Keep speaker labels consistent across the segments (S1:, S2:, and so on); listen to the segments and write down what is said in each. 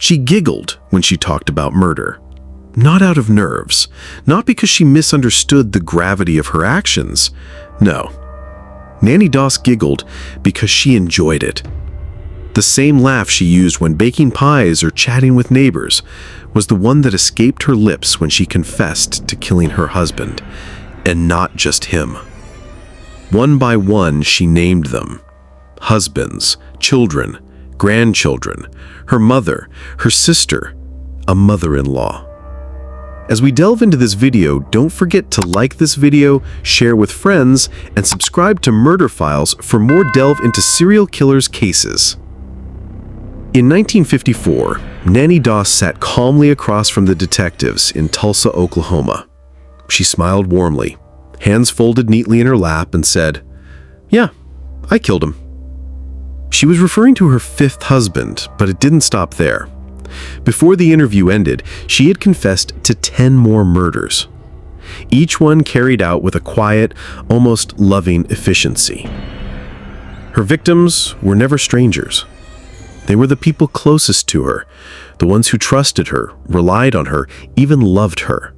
S1: She giggled when she talked about murder. Not out of nerves, not because she misunderstood the gravity of her actions. No. Nannie Doss giggled because she enjoyed it. The same laugh she used when baking pies or chatting with neighbors was the one that escaped her lips when she confessed to killing her husband, and not just him. One by one, she named them. Husbands, children, grandchildren, her mother, her sister, a mother-in-law. As we delve into this video, don't forget to like this video, share with friends, and subscribe to Murder Files for more delve into serial killers' cases. In 1954, Nannie Doss sat calmly across from the detectives in Tulsa, Oklahoma. She smiled warmly, hands folded neatly in her lap, and said, "Yeah, I killed him." She was referring to her fifth husband, but it didn't stop there. Before the interview ended, she had confessed to 10 more murders, each one carried out with a quiet, almost loving efficiency. Her victims were never strangers. They were the people closest to her, the ones who trusted her, relied on her, even loved her.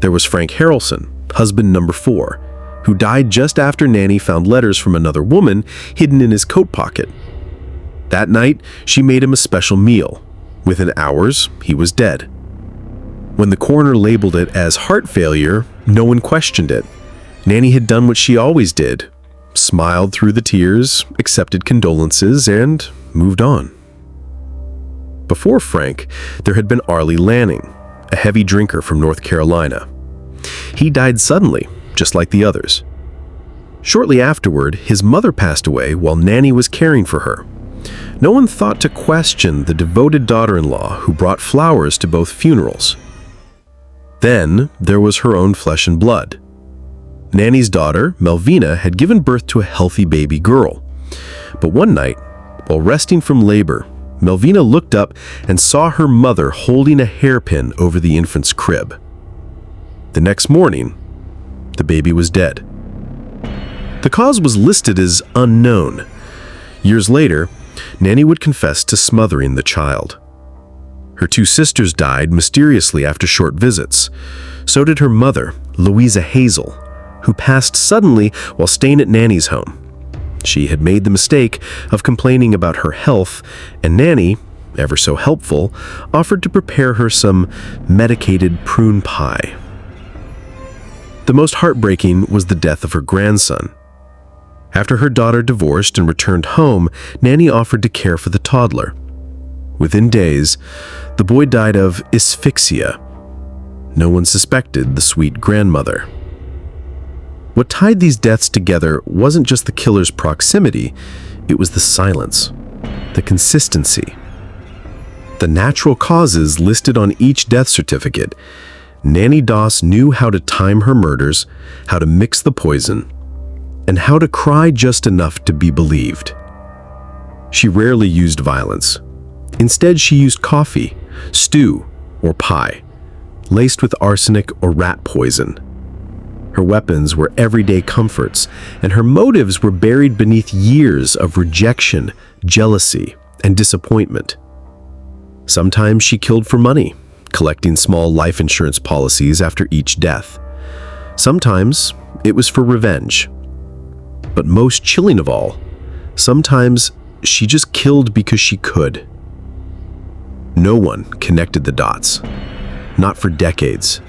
S1: There was Frank Harrelson, husband number 4, who died just after Nannie found letters from another woman hidden in his coat pocket. That night, she made him a special meal. Within hours, he was dead. When the coroner labeled it as heart failure, no one questioned it. Nannie had done what she always did, smiled through the tears, accepted condolences, and moved on. Before Frank, there had been Arlie Lanning, a heavy drinker from North Carolina. He died suddenly, just like the others. Shortly afterward, his mother passed away while Nannie was caring for her. No one thought to question the devoted daughter-in-law who brought flowers to both funerals. Then there was her own flesh and blood. Nannie's daughter, Melvina, had given birth to a healthy baby girl. But one night, while resting from labor, Melvina looked up and saw her mother holding a hairpin over the infant's crib. The next morning, the baby was dead. The cause was listed as unknown. Years later, Nannie would confess to smothering the child. Her 2 sisters died mysteriously after short visits. So did her mother, Louisa Hazel, who passed suddenly while staying at Nannie's home. She had made the mistake of complaining about her health, and Nannie, ever so helpful, offered to prepare her some medicated prune pie. The most heartbreaking was the death of her grandson. After her daughter divorced and returned home, Nannie offered to care for the toddler. Within days, the boy died of asphyxia. No one suspected the sweet grandmother. What tied these deaths together wasn't just the killer's proximity, it was the silence, the consistency. The natural causes listed on each death certificate. Nannie Doss knew how to time her murders, how to mix the poison, and how to cry just enough to be believed. She rarely used violence. Instead, she used coffee, stew, or pie, laced with arsenic or rat poison. Her weapons were everyday comforts, and her motives were buried beneath years of rejection, jealousy, and disappointment. Sometimes she killed for money, collecting small life insurance policies after each death. Sometimes it was for revenge. But most chilling of all, sometimes she just killed because she could. No one connected the dots, not for decades.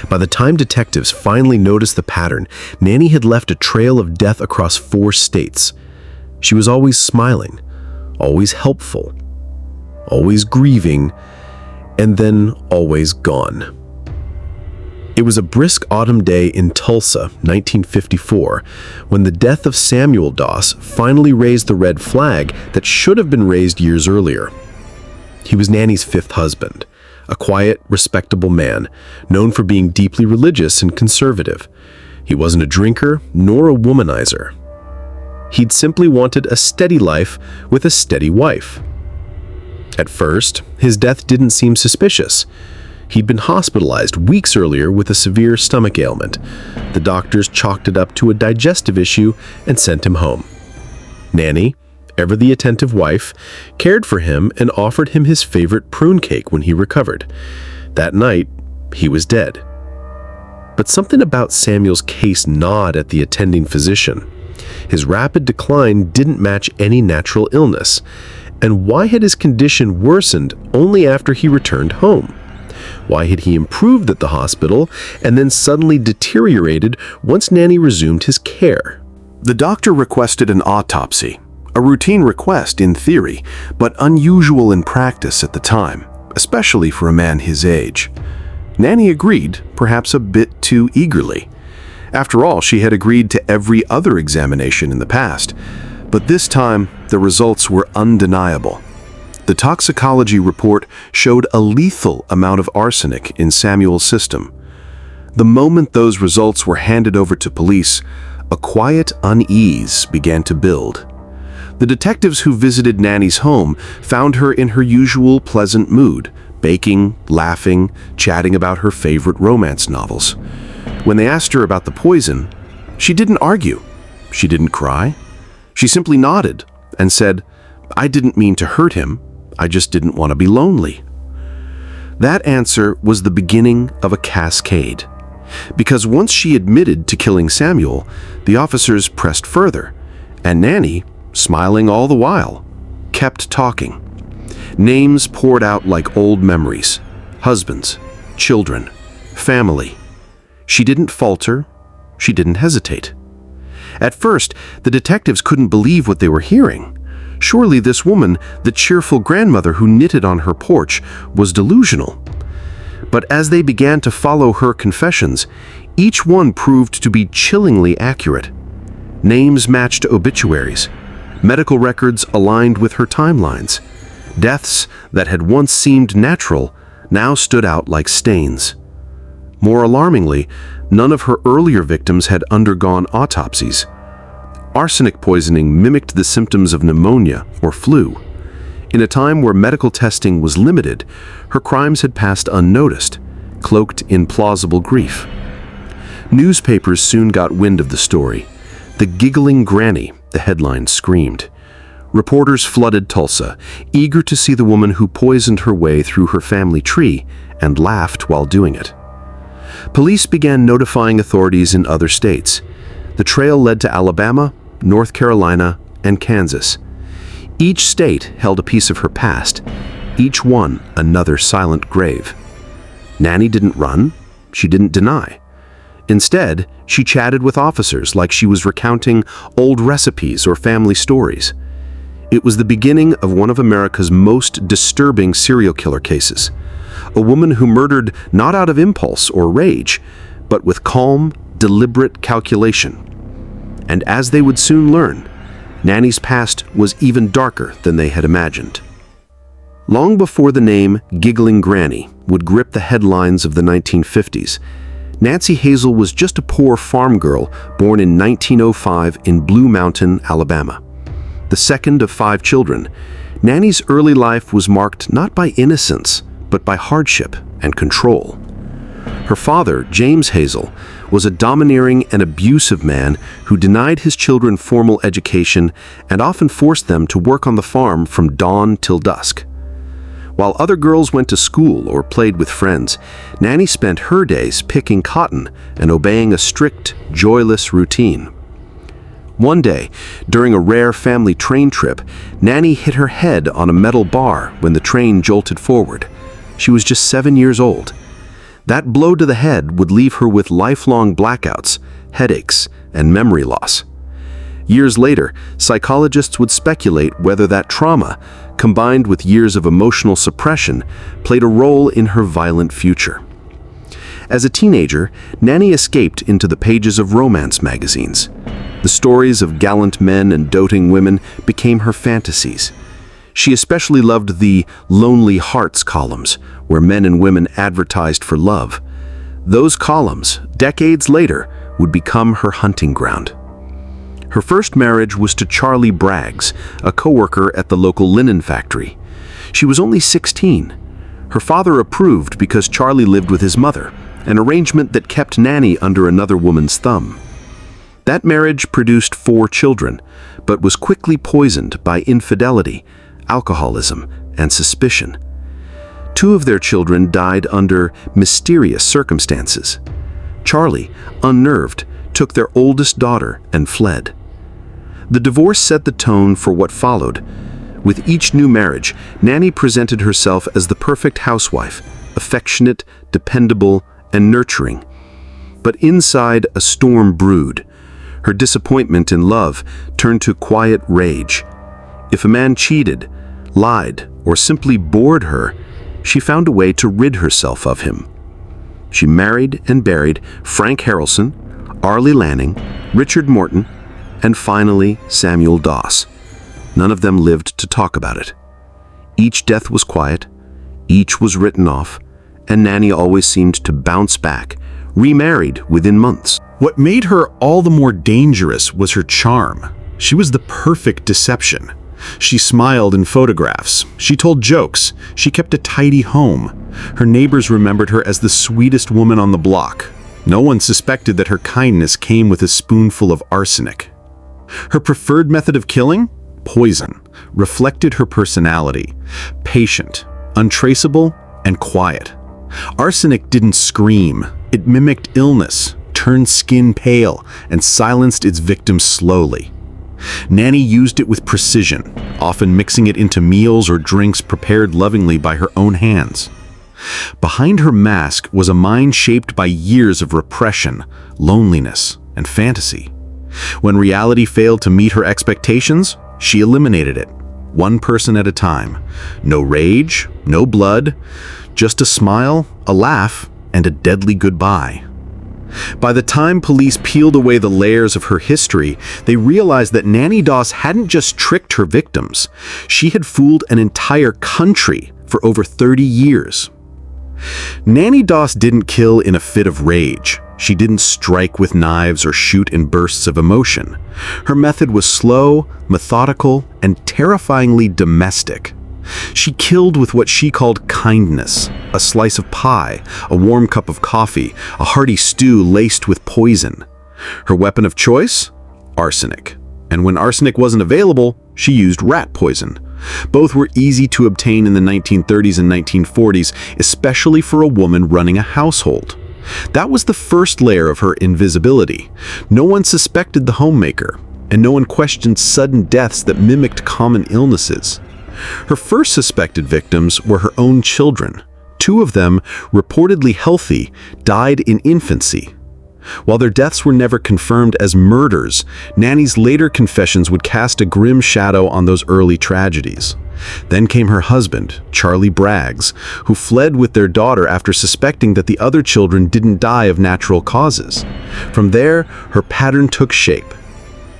S1: By the time detectives finally noticed the pattern, Nannie had left a trail of death across 4 states. She was always smiling, always helpful, always grieving, and then always gone. It was a brisk autumn day in Tulsa, 1954, when the death of Samuel Doss finally raised the red flag that should have been raised years earlier. He was Nannie's 5th husband, a quiet, respectable man, known for being deeply religious and conservative. He wasn't a drinker nor a womanizer. He'd simply wanted a steady life with a steady wife. At first, his death didn't seem suspicious. He'd been hospitalized weeks earlier with a severe stomach ailment. The doctors chalked it up to a digestive issue and sent him home. Nannie, ever the attentive wife, cared for him and offered him his favorite prune cake when he recovered. That night, he was dead. But something about Samuel's case gnawed at the attending physician. His rapid decline didn't match any natural illness. And why had his condition worsened only after he returned home? Why had he improved at the hospital and then suddenly deteriorated once Nannie resumed his care?
S2: The doctor requested an autopsy, a routine request in theory, but unusual in practice at the time, especially for a man his age. Nannie agreed, perhaps a bit too eagerly. After all, she had agreed to every other examination in the past, but this time the results were undeniable. The toxicology report showed a lethal amount of arsenic in Samuel's system. The moment those results were handed over to police, a quiet unease began to build. The detectives who visited Nannie's home found her in her usual pleasant mood, baking, laughing, chatting about her favorite romance novels. When they asked her about the poison, she didn't argue. She didn't cry. She simply nodded and said, "I didn't mean to hurt him. I just didn't want to be lonely." That answer was the beginning of a cascade. Because once she admitted to killing Samuel, the officers pressed further, and Nannie, smiling all the while, kept talking. Names poured out like old memories: husbands, children, family. She didn't falter. She didn't hesitate. At first, the detectives couldn't believe what they were hearing. Surely this woman, the cheerful grandmother who knitted on her porch, was delusional. But as they began to follow her confessions, each one proved to be chillingly accurate. Names matched obituaries. Medical records aligned with her timelines. Deaths that had once seemed natural now stood out like stains. More alarmingly, none of her earlier victims had undergone autopsies. Arsenic poisoning mimicked the symptoms of pneumonia or flu. In a time where medical testing was limited, her crimes had passed unnoticed, cloaked in plausible grief. Newspapers soon got wind of the story. "The Giggling Granny," the headline screamed. Reporters flooded Tulsa, eager to see the woman who poisoned her way through her family tree and laughed while doing it. Police began notifying authorities in other states. The trail led to Alabama, North Carolina, and Kansas. Each state held a piece of her past, each one another silent grave. Nannie didn't run. She didn't deny. Instead, she chatted with officers like she was recounting old recipes or family stories. It was the beginning of one of America's most disturbing serial killer cases. A woman who murdered not out of impulse or rage, but with calm, deliberate calculation. And as they would soon learn, Nannie's past was even darker than they had imagined. Long before the name Giggling Granny would grip the headlines of the 1950s, Nancy Hazel was just a poor farm girl born in 1905 in Blue Mountain, Alabama. The second of 5 children, Nannie's early life was marked not by innocence, but by hardship and control. Her father, James Hazel, was a domineering and abusive man who denied his children formal education and often forced them to work on the farm from dawn till dusk. While other girls went to school or played with friends, Nannie spent her days picking cotton and obeying a strict, joyless routine. One day, during a rare family train trip, Nannie hit her head on a metal bar when the train jolted forward. She was just 7 years old. That blow to the head would leave her with lifelong blackouts, headaches, and memory loss. Years later, psychologists would speculate whether that trauma, combined with years of emotional suppression, played a role in her violent future. As a teenager, Nannie escaped into the pages of romance magazines. The stories of gallant men and doting women became her fantasies. She especially loved the Lonely Hearts columns, where men and women advertised for love. Those columns, decades later, would become her hunting ground. Her first marriage was to Charlie Braggs, a coworker at the local linen factory. She was only 16. Her father approved because Charlie lived with his mother, an arrangement that kept Nannie under another woman's thumb. That marriage produced 4 children, but was quickly poisoned by infidelity, alcoholism, and suspicion. 2 of their children died under mysterious circumstances. Charlie, unnerved, took their oldest daughter and fled. The divorce set the tone for what followed. With each new marriage, Nannie presented herself as the perfect housewife, affectionate, dependable, and nurturing. But inside, a storm brewed. Her disappointment in love turned to quiet rage. If a man cheated, lied, or simply bored her, she found a way to rid herself of him. She married and buried Frank Harrelson, Arlie Lanning, Richard Morton, and finally Samuel Doss. None of them lived to talk about it. Each death was quiet, each was written off, and Nannie always seemed to bounce back, remarried within months.
S1: What made her all the more dangerous was her charm. She was the perfect deception. She smiled in photographs. She told jokes. She kept a tidy home. Her neighbors remembered her as the sweetest woman on the block. No one suspected that her kindness came with a spoonful of arsenic. Her preferred method of killing? Poison. Reflected her personality. Patient, untraceable, and quiet. Arsenic didn't scream. It mimicked illness, turned skin pale, and silenced its victims slowly. Nannie used it with precision, often mixing it into meals or drinks prepared lovingly by her own hands. Behind her mask was a mind shaped by years of repression, loneliness, and fantasy. When reality failed to meet her expectations, she eliminated it, one person at a time. No rage, no blood, just a smile, a laugh, and a deadly goodbye. By the time police peeled away the layers of her history, they realized that Nannie Doss hadn't just tricked her victims. She had fooled an entire country for over 30 years. Nannie Doss didn't kill in a fit of rage. She didn't strike with knives or shoot in bursts of emotion. Her method was slow, methodical, and terrifyingly domestic. She killed with what she called kindness, a slice of pie, a warm cup of coffee, a hearty stew laced with poison. Her weapon of choice? Arsenic. And when arsenic wasn't available, she used rat poison. Both were easy to obtain in the 1930s and 1940s, especially for a woman running a household. That was the first layer of her invisibility. No one suspected the homemaker, and no one questioned sudden deaths that mimicked common illnesses. Her first suspected victims were her own children. 2 of them, reportedly healthy, died in infancy. While their deaths were never confirmed as murders, Nannie's later confessions would cast a grim shadow on those early tragedies. Then came her husband, Charlie Braggs, who fled with their daughter after suspecting that the other children didn't die of natural causes. From there, her pattern took shape.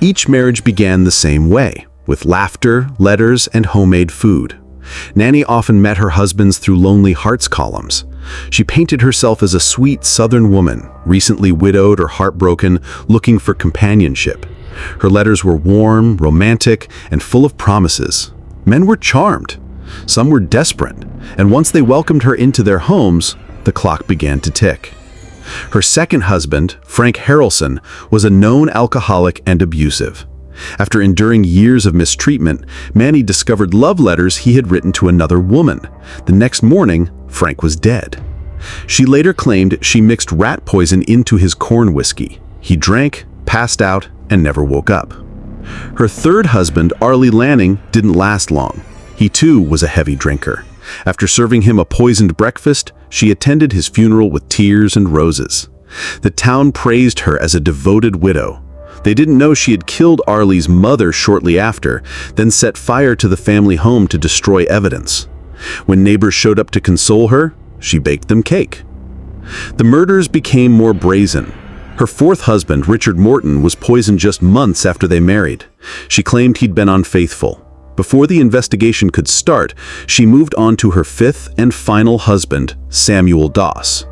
S1: Each marriage began the same way, with laughter, letters, and homemade food. Nannie often met her husbands through Lonely Hearts columns. She painted herself as a sweet Southern woman, recently widowed or heartbroken, looking for companionship. Her letters were warm, romantic, and full of promises. Men were charmed. Some were desperate, and once they welcomed her into their homes, the clock began to tick. Her second husband, Frank Harrelson, was a known alcoholic and abusive. After enduring years of mistreatment, Nannie discovered love letters he had written to another woman. The next morning, Frank was dead. She later claimed she mixed rat poison into his corn whiskey. He drank, passed out, and never woke up. Her third husband, Arlie Lanning, didn't last long. He too was a heavy drinker. After serving him a poisoned breakfast, she attended his funeral with tears and roses. The town praised her as a devoted widow. They didn't know she had killed Arlie's mother shortly after, then set fire to the family home to destroy evidence. When neighbors showed up to console her, she baked them cake. The murders became more brazen. Her fourth husband, Richard Morton, was poisoned just months after they married. She claimed he'd been unfaithful. Before the investigation could start, she moved on to her fifth and final husband, Samuel Doss.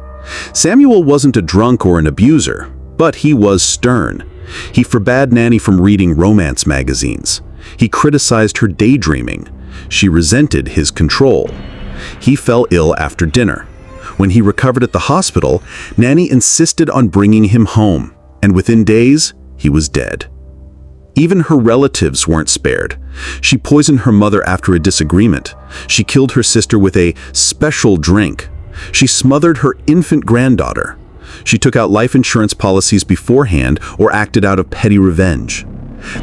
S1: Samuel wasn't a drunk or an abuser, but he was stern. He forbade Nannie from reading romance magazines. He criticized her daydreaming. She resented his control. He fell ill after dinner. When he recovered at the hospital, Nannie insisted on bringing him home, and within days, he was dead.
S3: Even her relatives weren't spared. She poisoned her mother after a disagreement. She killed her sister with a special drink. She smothered her infant granddaughter. She took out life insurance policies beforehand or acted out of petty revenge.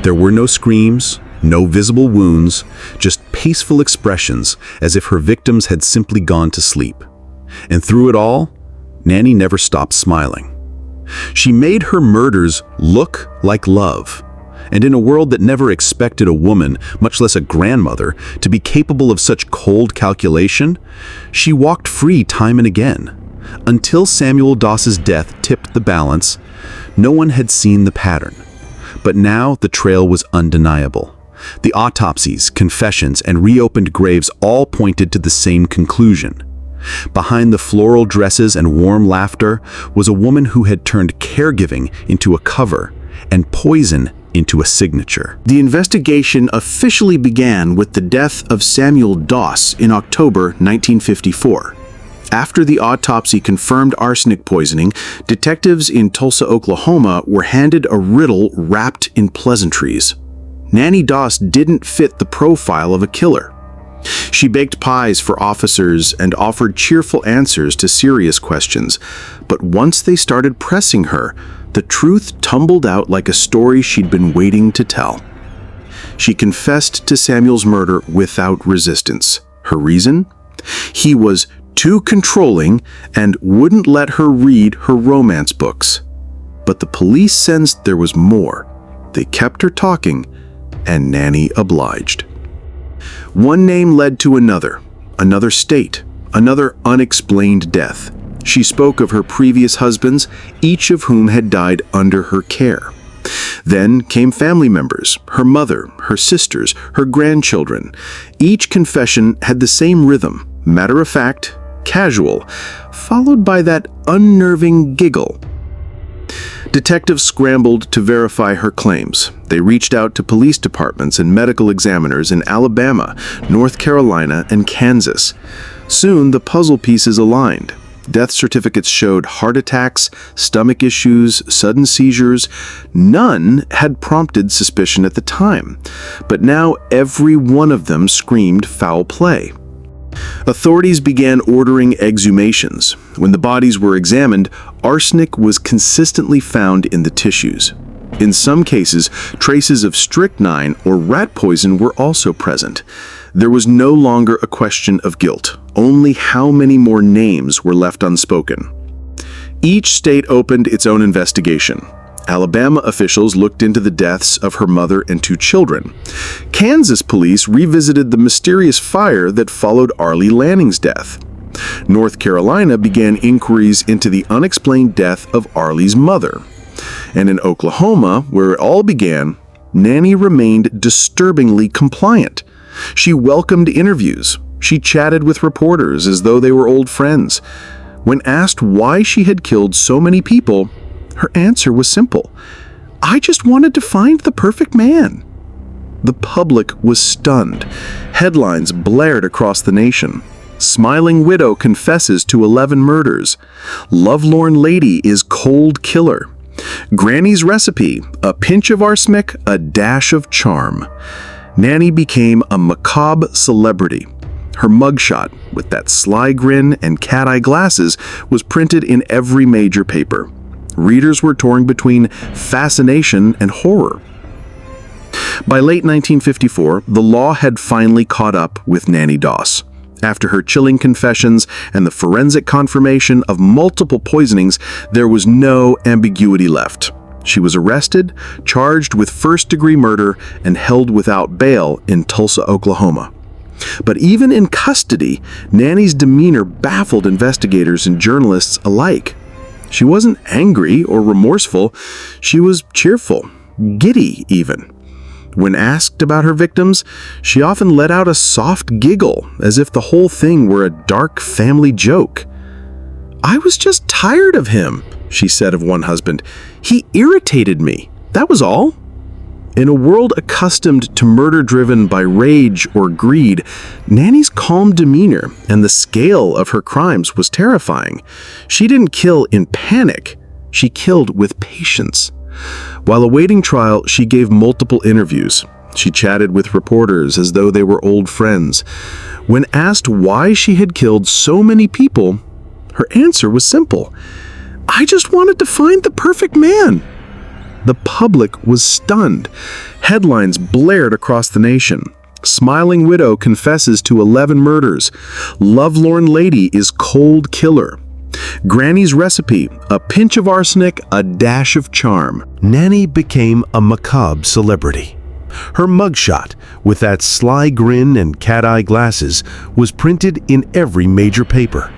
S3: There were no screams, no visible wounds, just peaceful expressions as if her victims had simply gone to sleep. And through it all, Nannie never stopped smiling. She made her murders look like love. And in a world that never expected a woman, much less a grandmother, to be capable of such cold calculation, she walked free time and again. Until Samuel Doss's death tipped the balance, no one had seen the pattern. But now the trail was undeniable. The autopsies, confessions, and reopened graves all pointed to the same conclusion. Behind the floral dresses and warm laughter was a woman who had turned caregiving into a cover and poison into a signature.
S4: The investigation officially began with the death of Samuel Doss in October 1954. After the autopsy confirmed arsenic poisoning, detectives in Tulsa, Oklahoma were handed a riddle wrapped in pleasantries. Nannie Doss didn't fit the profile of a killer. She baked pies for officers and offered cheerful answers to serious questions, but once they started pressing her, the truth tumbled out like a story she'd been waiting to tell. She confessed to Samuel's murder without resistance. Her reason? He was too controlling and wouldn't let her read her romance books. But the police sensed there was more. They kept her talking, and Nannie obliged. One name led to another state, another unexplained death. She spoke of her previous husbands, each of whom had died under her care. Then came family members, her mother, her sisters, her grandchildren. Each confession had the same rhythm, matter-of-fact, casual, followed by that unnerving giggle. Detectives scrambled to verify her claims. They reached out to police departments and medical examiners in Alabama, North Carolina, and Kansas. Soon, the puzzle pieces aligned. Death certificates showed heart attacks, stomach issues, sudden seizures. None had prompted suspicion at the time, but now every one of them screamed foul play. Authorities began ordering exhumations. When the bodies were examined, arsenic was consistently found in the tissues. In some cases, traces of strychnine or rat poison were also present. There was no longer a question of guilt, only how many more names were left unspoken. Each state opened its own investigation. Alabama officials looked into the deaths of her mother and 2 children. Kansas police revisited the mysterious fire that followed Arlie Lanning's death. North Carolina began inquiries into the unexplained death of Arlie's mother. And in Oklahoma, where it all began, Nannie remained disturbingly compliant. She welcomed interviews. She chatted with reporters as though they were old friends. When asked why she had killed so many people, her answer was simple. I just wanted to find the perfect man. The public was stunned. Headlines blared across the nation. Smiling widow confesses to 11 murders. Lovelorn lady is cold killer. Granny's recipe, a pinch of arsenic, a dash of charm. Nannie became a macabre celebrity. Her mugshot, with that sly grin and cat-eye glasses, was printed in every major paper. Readers were torn between fascination and horror. By late 1954, the law had finally caught up with Nannie Doss. After her chilling confessions and the forensic confirmation of multiple poisonings, there was no ambiguity left. She was arrested, charged with first-degree murder, and held without bail in Tulsa, Oklahoma. But even in custody, Nannie's demeanor baffled investigators and journalists alike. She wasn't angry or remorseful. She was cheerful, giddy even. When asked about her victims, she often let out a soft giggle, as if the whole thing were a dark family joke. I was just tired of him, she said of one husband. He irritated me. That was all. In a world accustomed to murder driven by rage or greed, Nannie's calm demeanor and the scale of her crimes was terrifying. She didn't kill in panic. She killed with patience.
S1: While awaiting trial, she gave multiple interviews. She chatted with reporters as though they were old friends. When asked why she had killed so many people, her answer was simple. "I just wanted to find the perfect man." The public was stunned. Headlines blared across the nation. Smiling widow confesses to 11 murders. Lovelorn lady is cold killer. Granny's recipe, a pinch of arsenic, a dash of charm.
S2: Nannie became a macabre celebrity. Her mugshot, with that sly grin and cat-eye glasses, was printed in every major paper.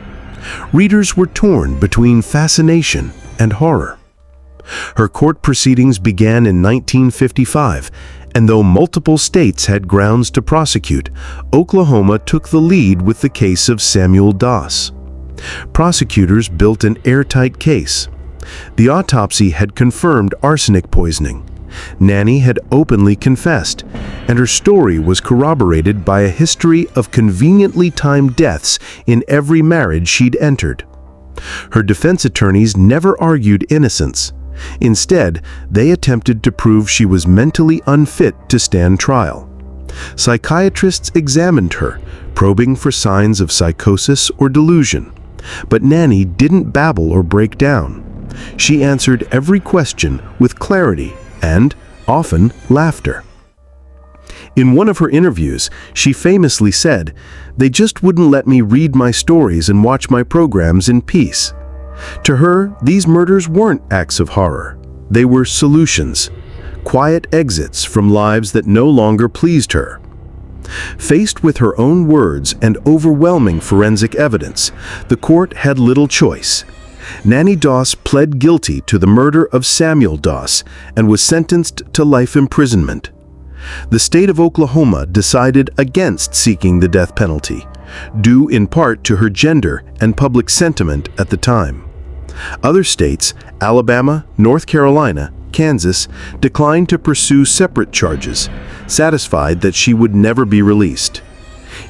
S2: Readers were torn between fascination and horror. Her court proceedings began in 1955, and though multiple states had grounds to prosecute, Oklahoma took the lead with the case of Samuel Doss. Prosecutors built an airtight case. The autopsy had confirmed arsenic poisoning. Nannie had openly confessed, and her story was corroborated by a history of conveniently timed deaths in every marriage she'd entered. Her defense attorneys never argued innocence. Instead, they attempted to prove she was mentally unfit to stand trial. Psychiatrists examined her, probing for signs of psychosis or delusion. But Nannie didn't babble or break down. She answered every question with clarity and, often, laughter. In one of her interviews, she famously said, "They just wouldn't let me read my stories and watch my programs in peace." To her, these murders weren't acts of horror. They were solutions, quiet exits from lives that no longer pleased her. Faced with her own words and overwhelming forensic evidence, the court had little choice. Nannie Doss pled guilty to the murder of Samuel Doss and was sentenced to life imprisonment. The state of Oklahoma decided against seeking the death penalty, due in part to her gender and public sentiment at the time. Other states, Alabama, North Carolina, Kansas, declined to pursue separate charges, satisfied that she would never be released.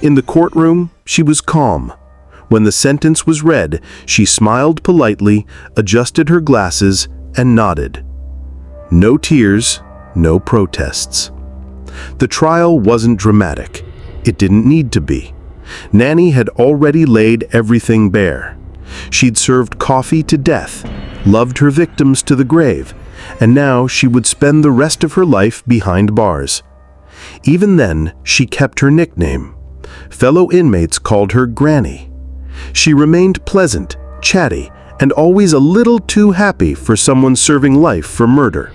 S2: In the courtroom, she was calm. When the sentence was read, she smiled politely, adjusted her glasses, and nodded. No tears, no protests. The trial wasn't dramatic. It didn't need to be. Nannie had already laid everything bare. She'd served coffee to death, loved her victims to the grave, and now she would spend the rest of her life behind bars. Even then, she kept her nickname. Fellow inmates called her Granny. She remained pleasant, chatty, and always a little too happy for someone serving life for murder.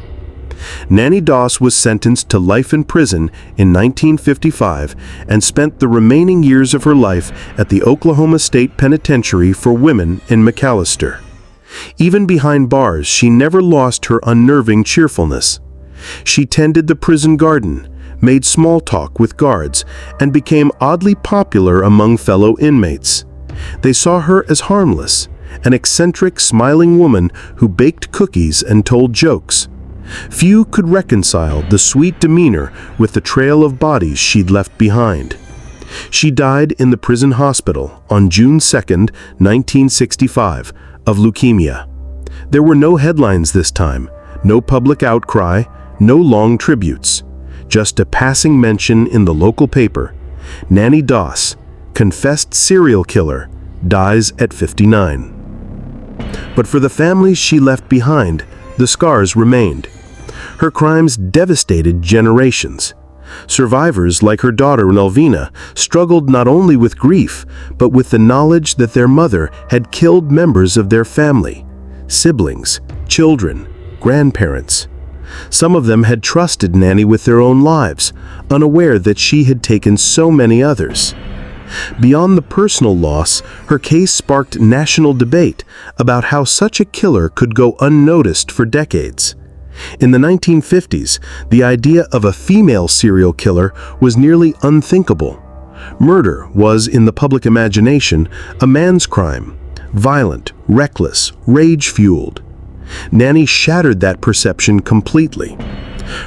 S2: Nannie Doss was sentenced to life in prison in 1955 and spent the remaining years of her life at the Oklahoma State Penitentiary for Women in McAlester. Even behind bars, she never lost her unnerving cheerfulness. She tended the prison garden, made small talk with guards, and became oddly popular among fellow inmates. They saw her as harmless, an eccentric, smiling woman who baked cookies and told jokes. Few could reconcile the sweet demeanor with the trail of bodies she'd left behind. She died in the prison hospital on June 2, 1965, of leukemia. There were no headlines this time, no public outcry, no long tributes. Just a passing mention in the local paper. Nannie Doss, confessed serial killer, dies at 59. But for the families she left behind, the scars remained. Her crimes devastated generations. Survivors like her daughter Nelvina struggled not only with grief, but with the knowledge that their mother had killed members of their family, siblings, children, grandparents. Some of them had trusted Nannie with their own lives, unaware that she had taken so many others. Beyond the personal loss, her case sparked national debate about how such a killer could go unnoticed for decades. In the 1950s, the idea of a female serial killer was nearly unthinkable. Murder was, in the public imagination, a man's crime, violent, reckless, rage-fueled. Nannie shattered that perception completely.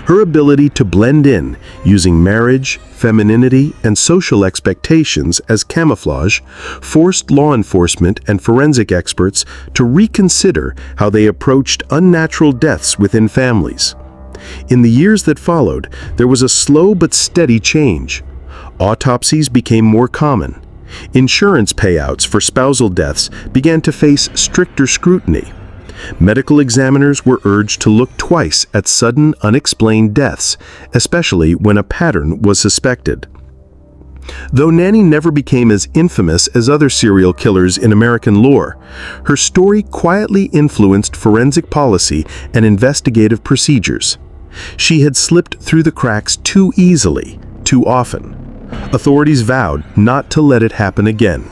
S2: Her ability to blend in, using marriage, femininity, and social expectations as camouflage, forced law enforcement and forensic experts to reconsider how they approached unnatural deaths within families. In the years that followed, there was a slow but steady change. Autopsies became more common. Insurance payouts for spousal deaths began to face stricter scrutiny. Medical examiners were urged to look twice at sudden, unexplained deaths, especially when a pattern was suspected. Though Nannie never became as infamous as other serial killers in American lore, her story quietly influenced forensic policy and investigative procedures. She had slipped through the cracks too easily, too often. Authorities vowed not to let it happen again.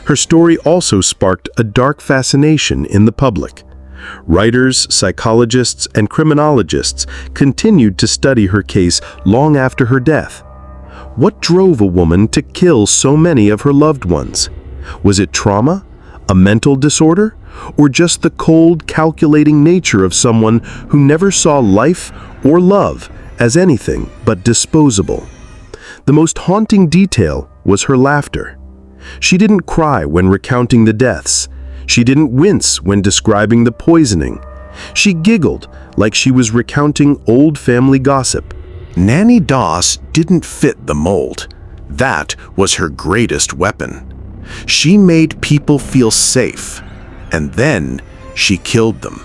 S2: Her story also sparked a dark fascination in the public. Writers, psychologists, and criminologists continued to study her case long after her death. What drove a woman to kill so many of her loved ones? Was it trauma, a mental disorder, or just the cold, calculating nature of someone who never saw life or love as anything but disposable? The most haunting detail was her laughter. She didn't cry when recounting the deaths. She didn't wince when describing the poisoning. She giggled like she was recounting old family gossip.
S1: Nannie Doss didn't fit the mold. That was her greatest weapon. She made people feel safe, and then she killed them.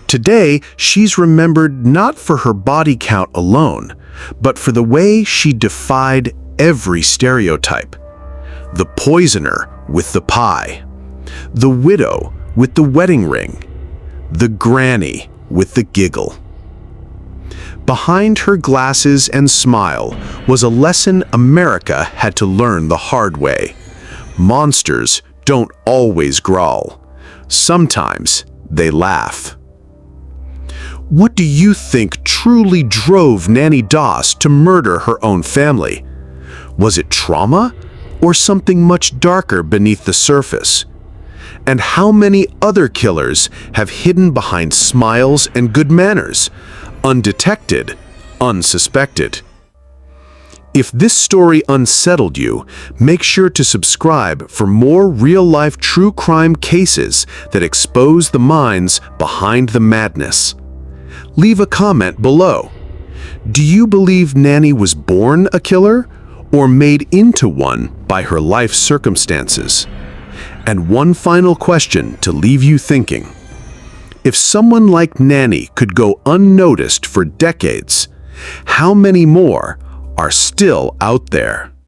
S1: Today, she's remembered not for her body count alone, but for the way she defied every stereotype. The poisoner with the pie, the widow with the wedding ring, the granny with the giggle. Behind her glasses and smile was a lesson America had to learn the hard way. Monsters don't always growl. Sometimes they laugh. What do you think truly drove Nannie Doss to murder her own family? Was it trauma or something much darker beneath the surface? And how many other killers have hidden behind smiles and good manners, undetected, unsuspected? If this story unsettled you, make sure to subscribe for more real-life true crime cases that expose the minds behind the madness. Leave a comment below. Do you believe Nannie was born a killer or made into one by her life circumstances? And one final question to leave you thinking. If someone like Nannie could go unnoticed for decades, how many more are still out there?